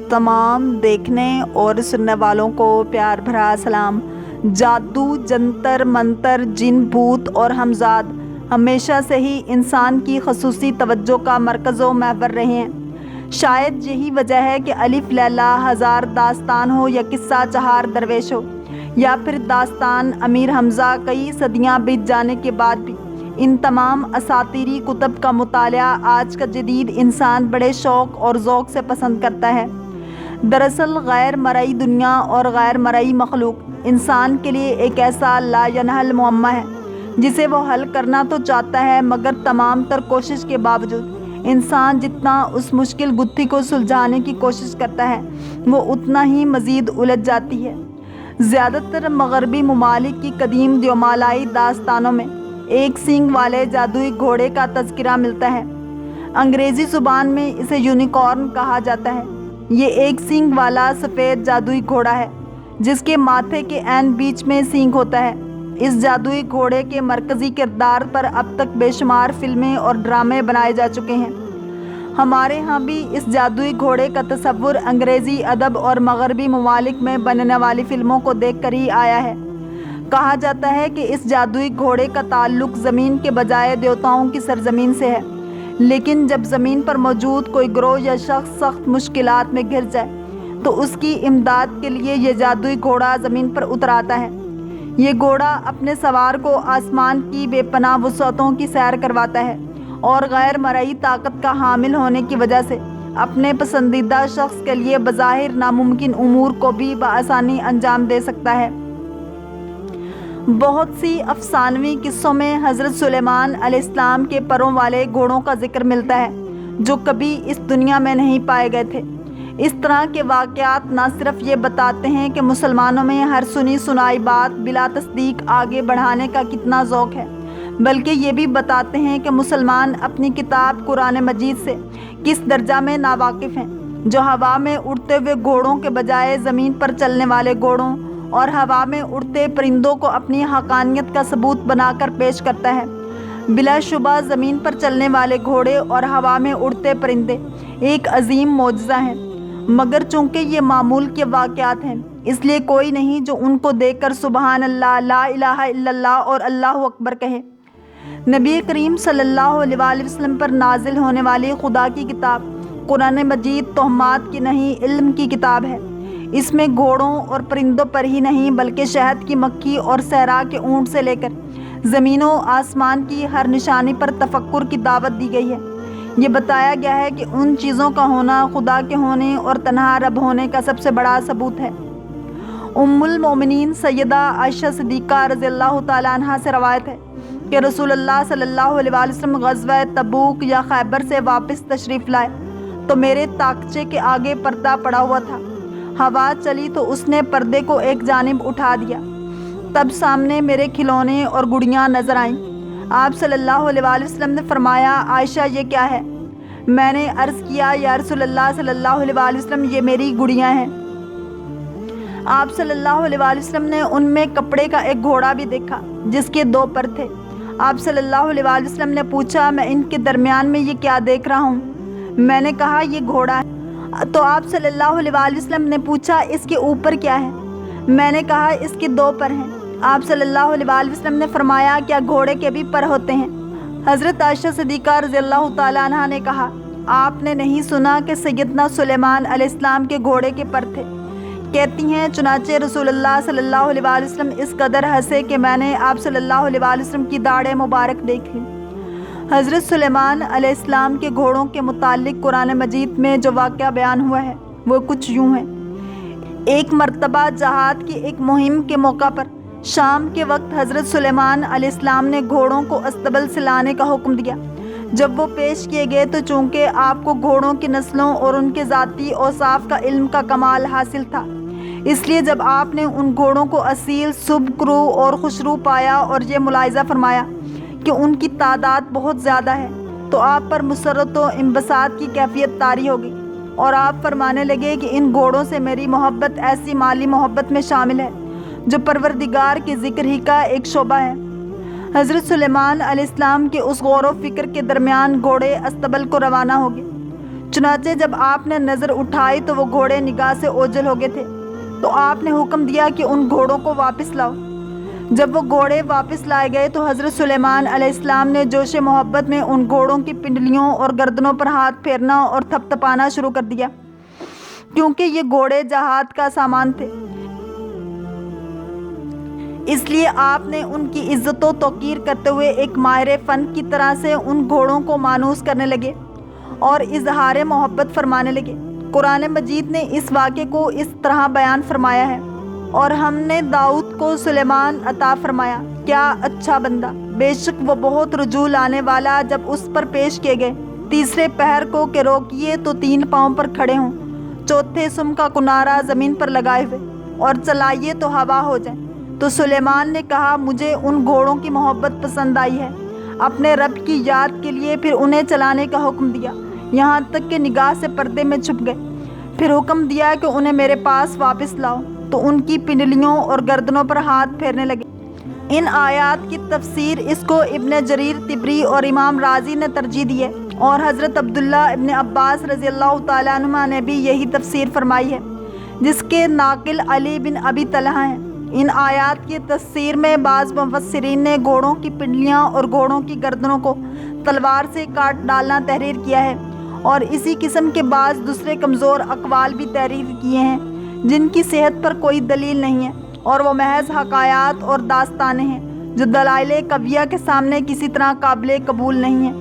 तमाम देखने और सुनने वालों को प्यार भरा सलाम। जादू, जंतर मंतर, जिन, भूत और हमजाद हमेशा से ही इंसान की खसूसी तवज्जो का मरकज़ व महवर रहे हैं। शायद यही वजह है कि अलिफ लैला हज़ार दास्तान हो या किस्सा चहार दरवेश हो या फिर दास्तान अमीर हमज़ा, कई सदियां बीत जाने के बाद भी इन तमाम असातीरी कुतब का मुताला आज का जदीद इंसान बड़े शौक़ और ज़ौक़ से पसंद करता है। दरअसल गैर मरई दुनिया और गैर मरई मखलूक इंसान के लिए एक ऐसा ला यनहल मुअम्मा है जिसे वो हल करना तो चाहता है, मगर तमाम तर कोशिश के बावजूद इंसान जितना उस मुश्किल गुत्थी को सुलझाने की कोशिश करता है वो उतना ही मज़ीद उलझ जाती है। ज़्यादातर मगरबी ममालिक की कदीम द्योमालाई दास्तानों में एक सींग वाले जादुई घोड़े का तज़किरा मिलता है। अंग्रेज़ी ज़ुबान में इसे यूनिकॉर्न कहा जाता है। ये एक सींग वाला सफ़ेद जादुई घोड़ा है जिसके माथे के ऐन बीच में सींग होता है। इस जादुई घोड़े के मरकज़ी किरदार पर अब तक बेशुमार फिल्में और ड्रामे बनाए जा चुके हैं। हमारे यहाँ भी इस जादुई घोड़े का तसव्वुर अंग्रेज़ी अदब और मगरबी ममालिक में बनने वाली फ़िल्मों को देख कर ही आया है। कहा जाता है कि इस जादुई घोड़े का ताल्लुक़ ज़मीन के बजाय देवताओं की सरज़मीन से है, लेकिन जब ज़मीन पर मौजूद कोई गिरोह या शख्स सख्त मुश्किलात में घिर जाए तो उसकी इमदाद के लिए ये जादुई घोड़ा ज़मीन पर उतर आता है। ये घोड़ा अपने सवार को आसमान की बेपनाह वुसअतों की सैर करवाता है और गैर मरई ताकत का हामिल होने की वजह से अपने पसंदीदा शख्स के लिए बज़ाहिर नामुमकिन उमूर को भी बआसानी अंजाम दे सकता है। बहुत सी अफसानवी किस्सों में हज़रत सुलेमान अलैहिस्सलाम के परों वाले घोड़ों का जिक्र मिलता है जो कभी इस दुनिया में नहीं पाए गए थे। इस तरह के वाक़यात न सिर्फ ये बताते हैं कि मुसलमानों में हर सुनी सुनाई बात बिला तस्दीक आगे बढ़ाने का कितना ज़ौक़ है, बल्कि ये भी बताते हैं कि मुसलमान अपनी किताब कुरान मजीद से किस दर्जा में नावाकिफ़ हैं, जो हवा में उड़ते हुए घोड़ों के बजाय ज़मीन पर चलने वाले घोड़ों और हवा में उड़ते परिंदों को अपनी हक़ानियत का सबूत बनाकर पेश करता है। बिलाशुबा ज़मीन पर चलने वाले घोड़े और हवा में उड़ते परिंदे एक अजीम मौजज़ा हैं, मगर चूँकि ये मामूल के वाक़यात हैं इसलिए कोई नहीं जो उनको देखकर सुबहान अल्लाह, ला इलाहा इल्लल्लाह और अल्लाहु अकबर कहे। नबी करीम सल्लल्लाहु अलैहि वसल्लम पर नाजिल होने वाली खुदा की किताब कुरान मजीद तोहमात की नहीं इल्म की किताब है। इसमें घोड़ों और परिंदों पर ही नहीं बल्कि शहद की मक्खी और सहरा के ऊँट से लेकर ज़मीनों आसमान की हर निशानी पर तफक्कुर की दावत दी गई है। ये बताया गया है कि उन चीज़ों का होना खुदा के होने और तन्हा रब होने का सबसे बड़ा सबूत है। उम्मुल मोमिनीन सैयदा आयशा सिद्दीक़ा रज़ियल्लाहु ताला अन्हा से रवायत है कि रसूलुल्लाह सल्लल्लाहु अलैहि वसल्लम ग़ज़वा तबूक या खैबर से वापस तशरीफ़ लाए तो मेरे ताक़चे के आगे पर्दा पड़ा हुआ था। हवा चली तो उसने पर्दे को एक जानिब उठा दिया। तब सामने मेरे खिलौने और गुड़ियाँ नज़र आईं। आप सल्लल्लाहु अलैहि वसल्लम ने फरमाया, आयशा ये क्या है? मैंने अर्ज़ किया, या रसूलल्लाह सल्लल्लाहु अलैहि वसल्लम ये मेरी गुड़ियाँ हैं। आप सल्लल्लाहु अलैहि वसल्लम ने उनमें कपड़े का एक घोड़ा भी देखा जिसके दो पर थे। आप सल्लल्लाहु अलैहि वसल्लम ने पूछा, मैं इनके दरमियान में ये क्या देख रहा हूँ? मैंने कहा ये घोड़ा है। तो आप सल्लल्लाहु अलैहि वसल्लम ने पूछा, इसके ऊपर क्या है? मैंने कहा इसके दो पर हैं। आप सल्लल्लाहु अलैहि वसल्लम ने फरमाया, क्या घोड़े के भी पर होते हैं? हज़रत आयशा सिद्दीक़ा रज़ियल्लाहु ताला अन्हा ने कहा, आपने नहीं सुना कि सैयदना सुलेमान अलैहिस्सलाम के घोड़े के पर थे? कहती हैं, चुनाचे रसूलुल्लाह सल्लल्लाहु अलैहि वसल्लम इस कदर हंसे कि मैंने आप सल्लल्लाहु अलैहि वसल्लम की दाढ़े मुबारक देख ली। हज़रत सुलेमान अलैहिस्सलाम के घोड़ों के मुताल्लिक़ कुरान मजीद में जो वाक़या बयान हुआ है वो कुछ यूँ है। एक मरतबा जहाद की एक मुहिम के मौका पर शाम के वक्त हज़रत सुलेमान अलैहिस्सलाम ने घोड़ों को अस्तबल से लाने का हुक्म दिया। जब वो पेश किए गए तो चूँकि आपको घोड़ों की नस्लों और उनके ज़ाती औसाफ का इल्म का कमाल हासिल था, इसलिए जब आपने उन घोड़ों को असील, सुबक्रू और खुशरू पाया और ये मुलाहिज़ा फरमाया कि उनकी तादाद बहुत ज़्यादा है तो आप पर मुसर्रत व इंबसात की कैफियत तारी होगी और आप फरमाने लगे कि इन घोड़ों से मेरी मोहब्बत ऐसी माली मोहब्बत में शामिल है जो परवरदिगार के ज़िक्र ही का एक शोबा है। हज़रत सुलेमान अलैहिस्सलाम के उस गौर व फिक्र के दरमियान घोड़े अस्तबल को रवाना हो गए। چنانچہ جب آپ نے نظر اٹھائی تو وہ گھوڑے نگاہ سے اوجھل ہو گئے تھے، تو آپ نے حکم دیا کہ ان گھوڑوں کو واپس لاؤ۔ جب وہ گھوڑے واپس لائے گئے تو حضرت سلیمان علیہ السلام نے جوش محبت میں ان گھوڑوں کی پنڈلیوں اور گردنوں پر ہاتھ پھیرنا اور تھپ تھپانا شروع کر دیا، کیونکہ یہ گھوڑے جہاد کا سامان تھے۔ اس لیے آپ نے ان کی عزت و توقیر کرتے ہوئے ایک ماہر فن کی طرح سے ان گھوڑوں کو مانوس کرنے لگے اور اظہار محبت فرمانے لگے۔ قرآن مجید نے اس واقعے کو اس طرح بیان فرمایا ہے: اور ہم نے داؤد کو سلیمان عطا فرمایا، کیا اچھا بندہ، بے شک وہ بہت رجوع لانے والا۔ جب اس پر پیش کیے گئے تیسرے پہر کو کہ روکیے تو 3 پاؤں پر کھڑے ہوں، چوتھے سم کا کنارہ زمین پر لگائے ہوئے، اور چلائیے تو ہوا ہو جائے، تو سلیمان نے کہا مجھے ان گھوڑوں کی محبت پسند آئی ہے۔ اپنے رب کی یاد کے لیے پھر انہیں چلانے کا حکم دیا، یہاں تک کہ نگاہ سے پردے میں چھپ گئے۔ پھر حکم دیا کہ انہیں میرے پاس واپس لاؤ، تو ان کی پنڈلیوں اور گردنوں پر ہاتھ پھیرنے لگے۔ ان آیات کی تفسیر اس کو ابن جریر طبری اور امام رازی نے ترجیح دی ہے، اور حضرت عبداللہ ابن عباس رضی اللہ تعالیٰ عنہما نے بھی یہی تفسیر فرمائی ہے، جس کے ناقل علی بن ابی طلحہ ہیں۔ ان آیات کی تفسیر میں بعض مفسرین نے گھوڑوں کی پنڈلیاں اور گھوڑوں کی گردنوں کو تلوار سے کاٹ ڈالنا تحریر کیا ہے، اور اسی قسم کے بعض دوسرے کمزور اقوال بھی تحریر کیے ہیں، جن کی صحت پر کوئی دلیل نہیں ہے، اور وہ محض حکایات اور داستانیں ہیں جو دلائل قویہ کے سامنے کسی طرح قابل قبول نہیں ہیں۔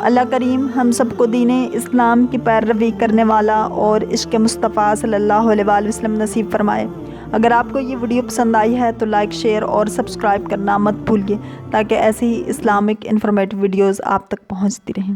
اللہ کریم ہم سب کو دین اسلام کی پیروی کرنے والا اور عشق مصطفیٰ صلی اللہ علیہ وآلہ وسلم نصیب فرمائے۔ اگر آپ کو یہ ویڈیو پسند آئی ہے تو لائک، شیئر اور سبسکرائب کرنا مت بھولیے، تاکہ ایسی ہی اسلامک انفارمیٹیو ویڈیوز آپ تک پہنچتی رہیں۔